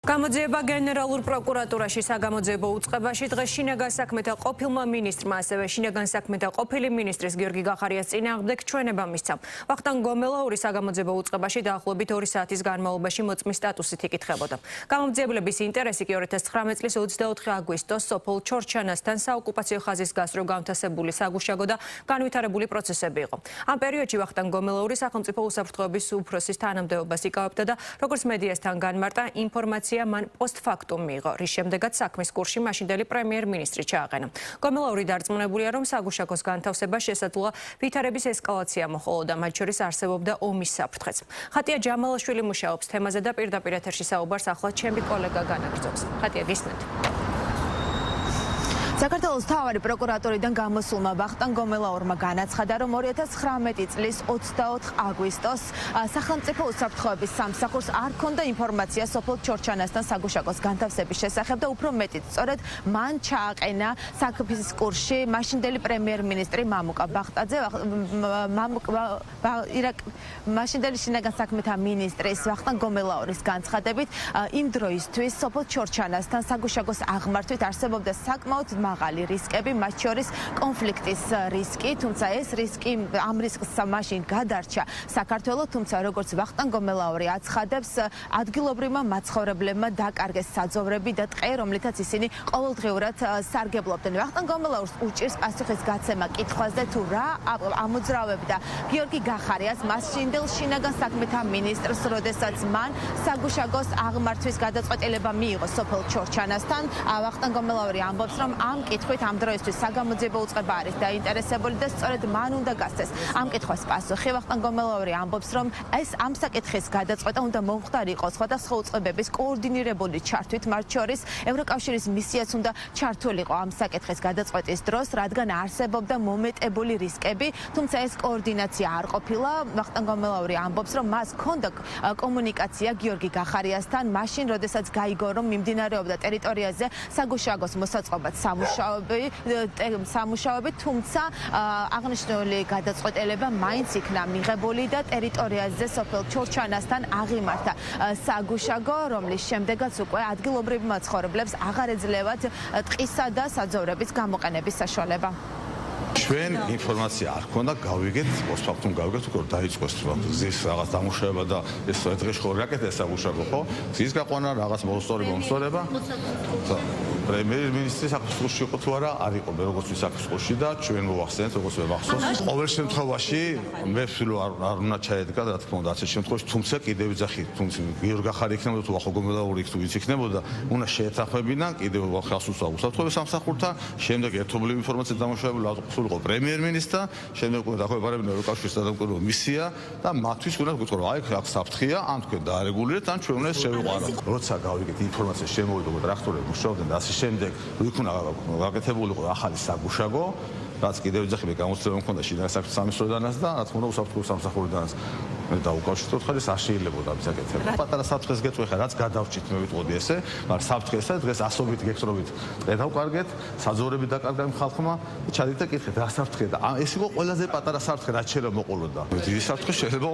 გამოძიება გენერალურ პროკურატურაში საგამოძიებო უწყებაში დღეს შინაგან საქმეთა ყოფილმა მინისტრმა, ასევე შინაგან საქმეთა ყოფილი მინისტრის გიორგი გახარიას წინააღმდეგ ჩვენება მისცა. ვახტანგ გომელაური საგამოძიებო უწყებაში დაახლოებით 2 საათის განმავლობაში მოწმის სტატუსით იკითხებოდა. გამომძიებლების ინტერესი კი 2019 წლის 24 აგვისტოს სოფელ ჩორჩანასთან საოკუპაციო ხაზის გასწრო განთავსებული საგუშაგო და განვითარებული პროცესები იყო. ამ პერიოდში ვახტანგ გომელაური სახელმწიფო უსაფრთხოების უფროსის თანამდებობას იკავებდა და როგორც მედიასთან განმარტა ინფორმაცია მან პოსტფაქტუმ მიიღო, რის შემდეგაც საქმის კურსში მაშინდელი პრემიერ-მინისტრი ჩააყენა. გომელაური დარწმუნებულია, რომ საგუშაგოს განთავსება შესაძლოა ვითარების ესკალაცია მოჰყოლოდა, მათ შორის არსებობდა ომის საფრთხეც. ხატია ჯამალაშვილი მუშაობს თემაზე და პირდაპირ ეთერში საუბარს ახლა ჩემი კოლეგა განაგრძობს. ხატია, გისმენთ. საქართველოს მთავარი პროკურატურიდან გამოსულმა ვახტანგ გომელაურმა განაცხადა, რომ 2019 წლის 24 აგვისტოს სახელმწიფო უსაფრთხოების სამსახურს არ ჰქონდა ინფორმაცია სოფელ ჩორჩანასთან საგუშაგოს განთავსების შესახებ და უფრო მეტიც, სწორედ მან ჩააყენა საქმის კურსში მაშინდელი პრემიერ-მინისტრი მამუკა ბახტაძე, მაშინდელი შინაგან საქმეთა მინისტრის ვახტანგ გომელაურის განცხადებით, იმ დროისთვის სოფელ ჩორჩანასთან საგუშაგოს აღმართვით არსებობდა საკმაოდ მაღალი რისკები, მათ შორის კონფლიქტის რისკი, თუმცა ეს რისკი ამ რისკს მაშინ გადარჩა საქართველოს, თუმცა როგორც ვახტანგ გომელაური აცხადებს, ადგილობრივმა მაცხოვრებლებმა დაკარგეს საძოვრები და ტყე, რომლითაც ისინი ყოველდღიურად სარგებლობდნენ. ვახტანგ გომელაურს უჭირს პასუხის გაცემა კითხვაზე, თუ რა ამოძრავებდა გიორგი გახარიას, მაშინდელ შინაგან საქმეთა მინისტრს, როდესაც მან საგუშაგოს აღმართვის გადაწყვეტილება მიიღო სოფელ ჩორჩანასთან. ვახტანგ გომელაური ამბობს, რომ ამ კითხვით ამ დროისთვის საგამოძიებო უწყება არის დაინტერესებული და სწორედ მან უნდა გასცეს ამ კითხვას პასუხი. ვახტანგ გომელაური ამბობს, რომ ეს ამ საკითხის გადაწყვეტა უნდა მომხდარიყო სხვადასხვა უწყებების კოორდინირებული ჩართვით, მათ შორის ევროკავშირის მისიაც უნდა ჩართულიყო ამ საკითხის გადაწყვეტის დროს, რადგან არსებობდა მომეტებული რისკები, თუმცა ეს კოორდინაცია არ ყოფილა. ვახტანგ გომელაური ამბობს, რომ მას ჰქონდა კომუნიკაცია გიორგი გახარიასთან, მაშინ, როდესაც გაიგო, რომ მიმდინარეობდა ტერიტორიაზე საგუშაგოს მოსაწყობად სამუშაოები, თუმცა აღნიშნული გადაწყვეტილება მაინც იქნა მიღებული და ტერიტორიაზე სოფელ ჩორჩანასთან აღიმართა საგუშაგო, რომლის შემდეგაც უკვე ადგილობრივ მაცხოვრებლებს აღარ ეძლევათ ტყისა და საძოვრების გამოყენების საშუალება. ჩვენ ინფორმაცია არ ქონდა, გავიგეთ, პოსტფაქტუმ გავიგეთ, უკვე დაიწყოს გზის რაღაც დამუშავება და ეს დღეს ხო რაკეტა საგუშაგო ხო? გზის გაყვანა, რაღაც მოსწორება. პრემიერ-მინისტრის საქმის იყო თუ არა, არ იყო როგორც საქმის და ჩვენ მოვახსენეთ, როგორც მევახსოვს. ყოველ შემთხვევაში მე ვფიქრობ არ უნდა ჩაედგა, რა თქმა უნდა, ასეთ შემთხვევაში, თუმცა კიდევ ვიძახი, თუმცა გიორგი გახარი იქნებოდა თუ ახო გომელაური თუ ვინც იქნებოდა, უნდა შეეთანხმებინა კიდევ ხალხს უსაფრთხოების სამსახურთან, შემდეგ ერთობლივი ინფორმაცია დამუშავებული აწყობილიყო პრემიერ-მინისტრთა, შემდეგ უკვე დახვევებარებინა ევროკავშირის სადამკვირვებლო მისია და მათთვის უნდა გითხრა, აი აქ საფრთხეა, ან თქვენ დაარეგულირეთ, ან ჩვენ უნდა ეს შევიყვანოთ. როცა გავიგეთ ინფორმაცია შემოვიდა და ტრაქტორები მუშაობდნენ და შემდეგ იქ უნდა გაკეთებულიყო ახალი საგუშაგო, რაც კიდევ ვიძახი, გამოცდილება მქონდა შინაგან საქმეთა სამინისტროდანაც და რა თქმა უნდა უსაფრთხოების სამსახურიდანაც. მე დავუკავშირდით ხარ ეს არ შეიძლება ამის აკეთება. პატარა საფრთხეს გეტყვი ხარ, რაც გადავრჩით მე ვიტყოდი ესე, მაგრამ საფრთხესა დღეს ასობით გექრობით ტყე დავკარგეთ, საძოვრები დაკარგა იმ ხალხმა, ჩადით და კითხეთ რა საფრთხეა და ეს იყო ყველაზე პატარა საფრთხე, რაც შეიძლება მოყოლოდა. დიდი საფრთხე შეიძლება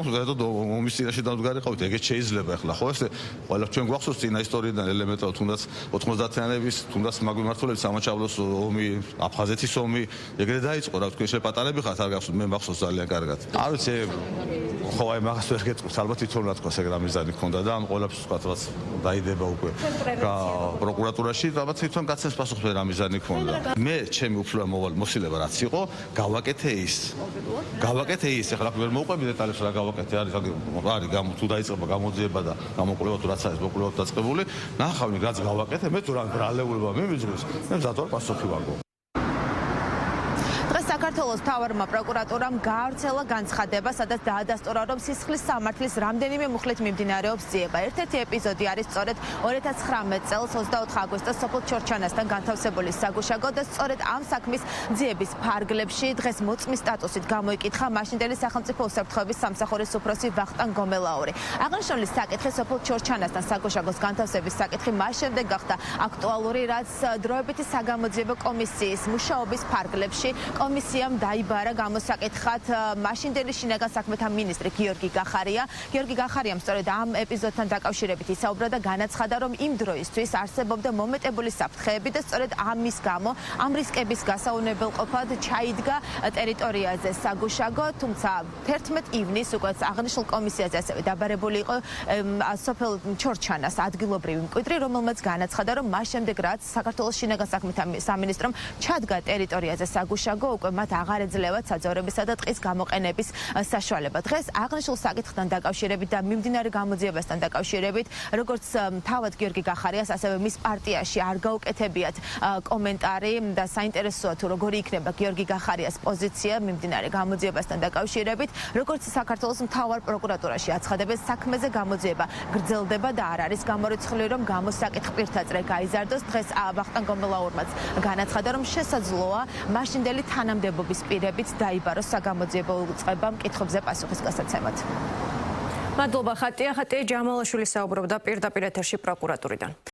ომის წინაშე დამდგარიყავით, ეგეც შეიძლება ახლა ხო ესე ყველა ჩვენ გვახსოვს წინა ისტორიიდან ელემენტად თუნდაც 90-იანების, თუნდაც მაგმართულების სამაჩაბლოს ომი, აფხაზეთის ომი, ეგრე დაიწყო რა თქვენ შეპატარები ხართ, არ გახსოვთ, მე მახსოვს ძალიან კარგად. არ ვიცი ხო აი მაგას ვერ გეტყვით, ალბათ თვითონ რა თქოს ეგ რა მიზანი ქონდა და ამ ყველაფერს თქვათ დაიდება უკვე პროკურატურაში, ალბათ თვითონ გაცემს პასუხი რა მიზანი ქონდა. მე ჩემი უფლება მოსილება რაც იყო, გავაკეთე ის, ეხლა ვერ მოვყვები დეტალებს რა გავაკეთე, არის თუ დაიწყება გამოძიება და გამოკვლევა თუ რაც არის მოკვლევა დაწყებული, ნახავდი რაც გავაკეთე, მე თუ რა ბრალეულობა მიმიძღვის, მე მზად ვარ პასუხი ვაგო. საქართველოს მთავარმა პროკურატურამ გაავრცელა განცხადება, სადაც დაადასტურა, რომ სისხლის სამართლის რამდენიმე მუხლით მიმდინარეობს ძიება. ერთ-ერთი ეპიზოდი არის სწორედ 2019 წელს 24 აგვისტოს სოფელ ჩორჩანასთან განთავსებული საგუშაგო და სწორედ ამ საქმის ძიების ფარგლებში დღეს მოწმის სტატუსით გამოიკითხა მაშინდელი სახელმწიფო უსაფრთხოების სამსახურის უფროსი ვახტანგ გომელაური. აღნიშნული საკითხი სოფელ ჩორჩანასთან საგუშაგოს განთავსების საკითხი მას შემდეგ გახდა აქტუალური, რაც დროებითი საგამოძიებო კომისიის მუშაობის ფარგლებში კომისია გახარიამ დაიბარა გამოსაკითხად მაშინდელი შინაგან საქმეთა მინისტრი გიორგი გახარია. გიორგი გახარიამ სწორედ ამ ეპიზოდთან დაკავშირებით ისაუბრა და განაცხადა, რომ იმ დროისთვის არსებობდა მომეტებული საფრთხეები და სწორედ ამის გამო ამ რისკების გასაუნებელყოფად ჩაიდგა ტერიტორიაზე საგუშაგო, თუმცა 11 ივნისს უკვე აღნიშნულ კომისიაზე ასევე დაბარებული იყო სოფელ ჩორჩანას ადგილობრივი მკვიდრი, რომელმაც განაცხადა, რომ მას შემდეგ რაც საქართველოს შინაგან საქმეთა სამინისტრომ ჩადგა ტერიტორიაზე საგუშაგო, უკვე მათ აღარ ეძლევათ საძოვრებისა და ტყის გამოყენების საშუალება. დღეს აღნიშნულ საკითხთან დაკავშირებით და მიმდინარე გამოძიებასთან დაკავშირებით, როგორც თავად გიორგი გახარიას, ასევე მის პარტიაში არ გაუკეთებიათ კომენტარი და საინტერესოა თუ როგორი იქნება გიორგი გახარიას პოზიცია მიმდინარე გამოძიებასთან დაკავშირებით, როგორც საქართველოს მთავარ პროკურატურაში აცხადებენ, საქმეზე გამოძიება გრძელდება და არ არის გამორიცხული, რომ გამოსაკითხ პირთაწრე გაიზარდოს. დღეს ვახტანგ გომელაურმაც განაცხადა, რომ შესაძლოა მაშინდელი თანამდებობის პირებით დაიბაროს საგამოძიებო უწყება მკითხებზე პასუხის გასაცემად. მადლობა ხატია. ხატია ჯამალაშვილი საუბრობდა პირდაპირ ეთერში პროკურატურიდან.